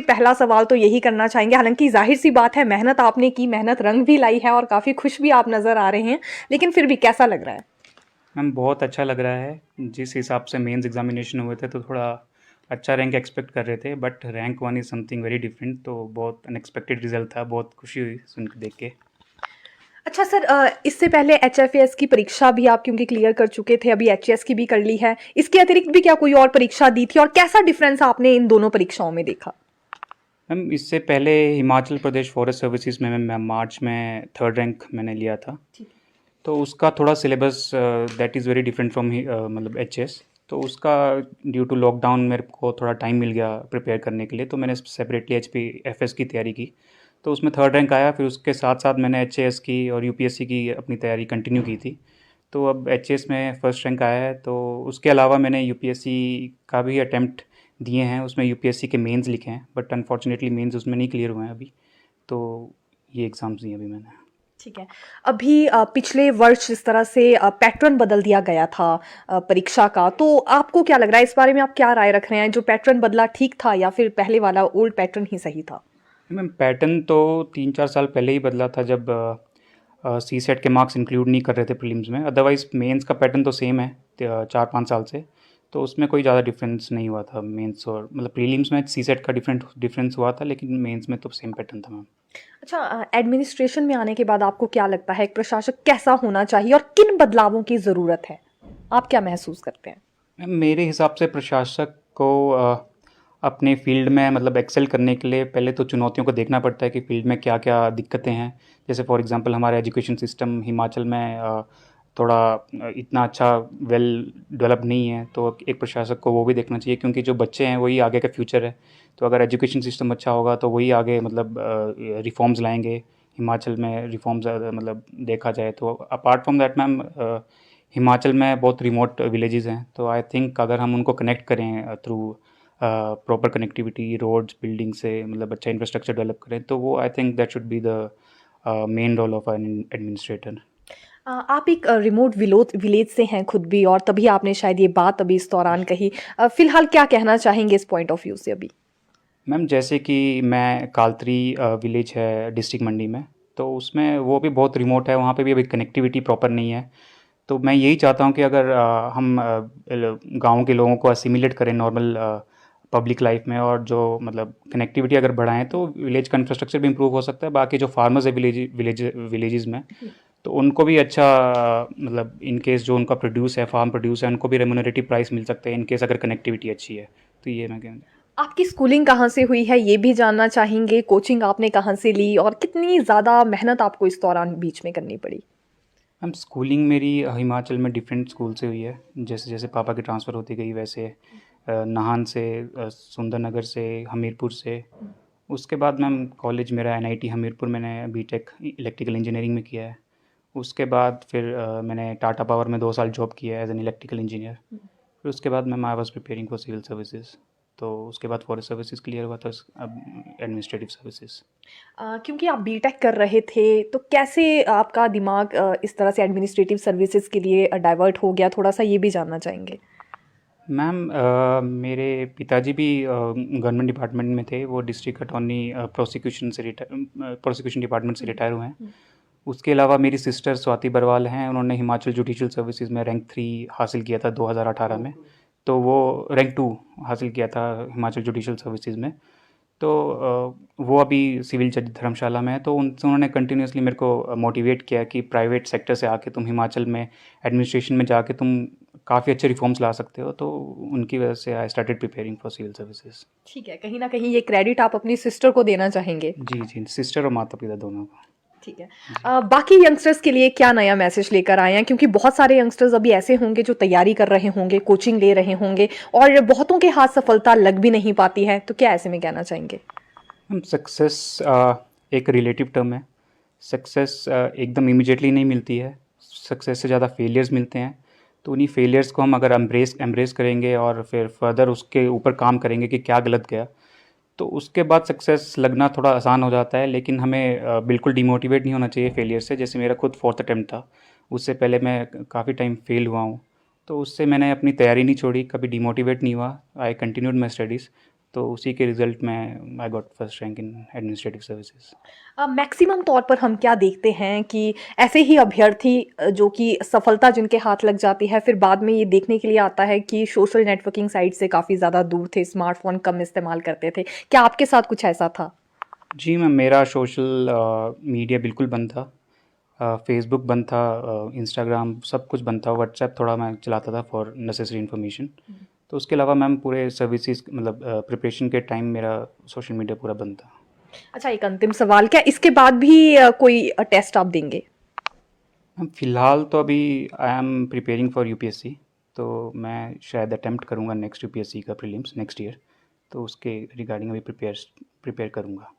पहला सवाल तो यही करना चाहेंगे, हालांकि जाहिर सी बात है मेहनत आपने की, मेहनत रंग भी लाई है और काफ़ी खुश भी आप नज़र आ रहे हैं, लेकिन फिर भी कैसा लग रहा है? मैम बहुत अच्छा लग रहा है। जिस हिसाब से मेंस एग्जामिनेशन हुए थे तो थोड़ा अच्छा रैंक एक्सपेक्ट कर रहे थे, but rank one is something very different, तो बहुत अनएक्सपेक्टेड रिजल्ट था। बहुत खुशी हुई सुन के देख के। अच्छा सर, इससे पहले एचएफएस की परीक्षा भी आप क्योंकि क्लियर कर चुके थे, अभी एचएस की भी कर ली है, इसके अतिरिक्त भी क्या कोई और परीक्षा दी थी और कैसा डिफरेंस आपने इन दोनों परीक्षाओं में देखा? मैम इससे पहले हिमाचल प्रदेश फॉरेस्ट सर्विसेज में मैं मार्च में थर्ड रैंक मैंने लिया था। ठीक है। तो उसका थोड़ा syllabus that is very different from मतलब एचएस। तो उसका ड्यू टू लॉकडाउन मेरे को थोड़ा टाइम मिल गया प्रिपेयर करने के लिए, तो मैंने सेपरेटली एचपीएफएस की तैयारी की। तो उसमें थर्ड रैंक आया। फिर उसके साथ साथ मैंने एचएएस की और यूपीएससी की अपनी तैयारी कंटिन्यू की थी। तो अब एचएएस में फर्स्ट रैंक आया है। तो उसके अलावा मैंने यूपीएससी का भी अटेम्प्ट दिए हैं। उसमें यूपीएससी के मेंस लिखे हैं, बट अनफॉर्चुनेटली मेंस उसमें नहीं क्लियर हुए हैं अभी। तो ये एग्ज़ाम्स दिए अभी मैंने। ठीक है। अभी पिछले वर्ष जिस तरह से पैटर्न बदल दिया गया था परीक्षा का, तो आपको क्या लग रहा है इस बारे में, आप क्या राय रख रहे हैं? जो पैटर्न बदला ठीक था या फिर पहले वाला ओल्ड पैटर्न ही सही था? मैम पैटर्न तो 3-4 साल पहले ही बदला था, जब सी सेट के मार्क्स इंक्लूड नहीं कर रहे थे प्रीलिम्स में। अदरवाइज़ मेंस का पैटर्न तो सेम है 4-5 साल से। तो उसमें कोई ज़्यादा डिफरेंस नहीं हुआ था मेंस और मतलब प्रीलिम्स में सी सेट का डिफरेंस हुआ था, लेकिन मेंस में तो सेम पैटर्न था मैम। अच्छा, एडमिनिस्ट्रेशन में आने के बाद आपको क्या लगता है एक प्रशासक कैसा होना चाहिए और किन बदलावों की ज़रूरत है? आप क्या महसूस करते हैं? मैम मेरे हिसाब से प्रशासक को अपने फील्ड में मतलब एक्सेल करने के लिए पहले तो चुनौतियों को देखना पड़ता है कि फील्ड में क्या क्या दिक्कतें हैं। जैसे फॉर एग्जांपल हमारा एजुकेशन सिस्टम हिमाचल में थोड़ा इतना अच्छा वेल डेवलप नहीं है। तो एक प्रशासक को वो भी देखना चाहिए, क्योंकि जो बच्चे हैं वही आगे का फ्यूचर है। तो अगर एजुकेशन सिस्टम अच्छा होगा तो वही आगे मतलब रिफॉर्म्स लाएंगे। हिमाचल में रिफॉर्म्स मतलब देखा जाए तो apart from that ma'am, Himachal में बहुत रिमोट विलेजेस हैं। तो आई थिंक अगर हम उनको कनेक्ट करें through proper connectivity roads building से, मतलब अच्छा इंफ्रास्ट्रक्चर डेवलप करें, तो वो I think that should be the main role of an administrator. आप एक रिमोट विलेज से हैं खुद भी, और तभी आपने शायद ये बात अभी इस दौरान कही। फिलहाल क्या कहना चाहेंगे इस पॉइंट ऑफ व्यू से अभी? मैम जैसे कि मैं कालत्री विलेज है डिस्ट्रिक्ट मंडी में, तो उसमें वो भी बहुत रिमोट है। वहाँ पे भी अभी कनेक्टिविटी प्रॉपर नहीं है। तो मैं यही चाहता हूँ कि अगर हम गाँव के लोगों को असिमिलेट करें नॉर्मल पब्लिक लाइफ में, और जो मतलब कनेक्टिविटी अगर बढ़ाएं, तो विलेज का इंफ्रास्ट्रक्चर भी इम्प्रूव हो सकता है। बाकी जो फार्मर्स है विलेजेस में, तो उनको भी अच्छा मतलब इन केस जो उनका प्रोड्यूस है, फार्म प्रोड्यूस है, उनको भी रेम्यूनरेटिव प्राइस मिल सकता है इन केस अगर कनेक्टिविटी अच्छी है। तो ये मैं कहूँ। आपकी स्कूलिंग कहाँ से हुई है ये भी जानना चाहेंगे, कोचिंग आपने कहाँ से ली और कितनी ज़्यादा मेहनत आपको इस दौरान बीच में करनी पड़ी? मैम स्कूलिंग मेरी हिमाचल में डिफरेंट स्कूल से हुई है। जैसे जैसे पापा की ट्रांसफ़र होती गई वैसे नाहन से, सुंदरनगर से, हमीरपुर से। उसके बाद मैम कॉलेज मेरा एनआईटी हमीरपुर, मैंने बीटेक इलेक्ट्रिकल इंजीनियरिंग में किया है। उसके बाद फिर मैंने टाटा पावर में 2 साल जॉब किया है एज एन इलेक्ट्रिकल इंजीनियर। फिर उसके बाद ma'am I was preparing for civil services. तो उसके बाद फॉरेस्ट सर्विसेज क्लियर हुआ था, अब एडमिनिस्ट्रेटिव सर्विसेज। क्योंकि आप बीटेक कर रहे थे, तो कैसे आपका दिमाग इस तरह से एडमिनिस्ट्रेटिव सर्विसेज के लिए डाइवर्ट हो गया, थोड़ा सा ये भी जानना चाहेंगे। मैम मेरे पिताजी भी गवर्नमेंट डिपार्टमेंट में थे। वो डिस्ट्रिक्ट अटॉर्नी प्रोसिक्यूशन डिपार्टमेंट से रिटायर हुए हैं। उसके अलावा मेरी सिस्टर स्वाति बरवाल हैं। उन्होंने हिमाचल जुडिशल सर्विसेज में रैंक 3 हासिल किया था 2018 में। तो वो रैंक 2 हासिल किया था हिमाचल जुडिशल सर्विसेज में। तो वो अभी सिविल जज धर्मशाला में है। तो उनसे उन्होंने कंटिन्यूसली मेरे को मोटिवेट किया कि प्राइवेट सेक्टर से आके तुम हिमाचल में एडमिनिस्ट्रेशन में जाके तुम काफ़ी अच्छे रिफॉर्म्स ला सकते हो। तो उनकी वजह से I started preparing for civil services. ठीक है, कहीं ना कहीं ये क्रेडिट आप अपनी सिस्टर को देना चाहेंगे। जी जी, सिस्टर और माता पिता दोनों को। ठीक है। जी बाकी यंगस्टर्स के लिए क्या नया मैसेज लेकर आए हैं, क्योंकि बहुत सारे यंगस्टर्स अभी ऐसे होंगे जो तैयारी कर रहे होंगे, कोचिंग ले रहे होंगे, और बहुतों के हाथ सफलता लग भी नहीं पाती है, तो क्या ऐसे में कहना चाहेंगे? हम सक्सेस एक रिलेटिव टर्म है। सक्सेस एकदम इमिजिएटली नहीं मिलती है। सक्सेस से ज़्यादा फेलियर्स मिलते हैं। तो उन्हीं फेलियर्स को हम अगर एम्ब्रेस करेंगे और फिर फर्दर उसके ऊपर काम करेंगे कि क्या गलत गया, तो उसके बाद सक्सेस लगना थोड़ा आसान हो जाता है। लेकिन हमें बिल्कुल डिमोटिवेट नहीं होना चाहिए फेलियर से। जैसे मेरा खुद फोर्थ अटेम्प्ट था, उससे पहले मैं काफ़ी टाइम फेल हुआ हूँ। तो उससे मैंने अपनी तैयारी नहीं छोड़ी, कभी डिमोटिवेट नहीं हुआ। I continued my studies. तो उसी के रिज़ल्ट में I got first rank in administrative services. Maximum तौर पर हम क्या देखते हैं कि ऐसे ही अभ्यर्थी जो कि सफलता जिनके हाथ लग जाती है, फिर बाद में ये देखने के लिए आता है कि सोशल नेटवर्किंग साइट से काफ़ी ज़्यादा दूर थे, स्मार्टफ़ोन कम इस्तेमाल करते थे। क्या आपके साथ कुछ ऐसा था? जी मैम, मेरा सोशल मीडिया बिल्कुल बंद था। फेसबुक बंद था, इंस्टाग्राम सब कुछ बंद था, व्हाट्सएप थोड़ा मैं चलाता था फॉर नेसेसरी इन्फॉर्मेशन। तो उसके अलावा मैम पूरे सर्विसेज मतलब प्रिपरेशन के टाइम मेरा सोशल मीडिया पूरा बंद था। अच्छा, एक अंतिम सवाल, क्या इसके बाद भी कोई टेस्ट आप देंगे? मैम फ़िलहाल तो अभी I am preparing for UPSC, तो मैं शायद अटेम्प्ट करूँगा नेक्स्ट यूपीएससी का प्रीलिम्स नेक्स्ट ईयर, तो उसके रिगार्डिंग अभी प्रिपेयर करूँगा।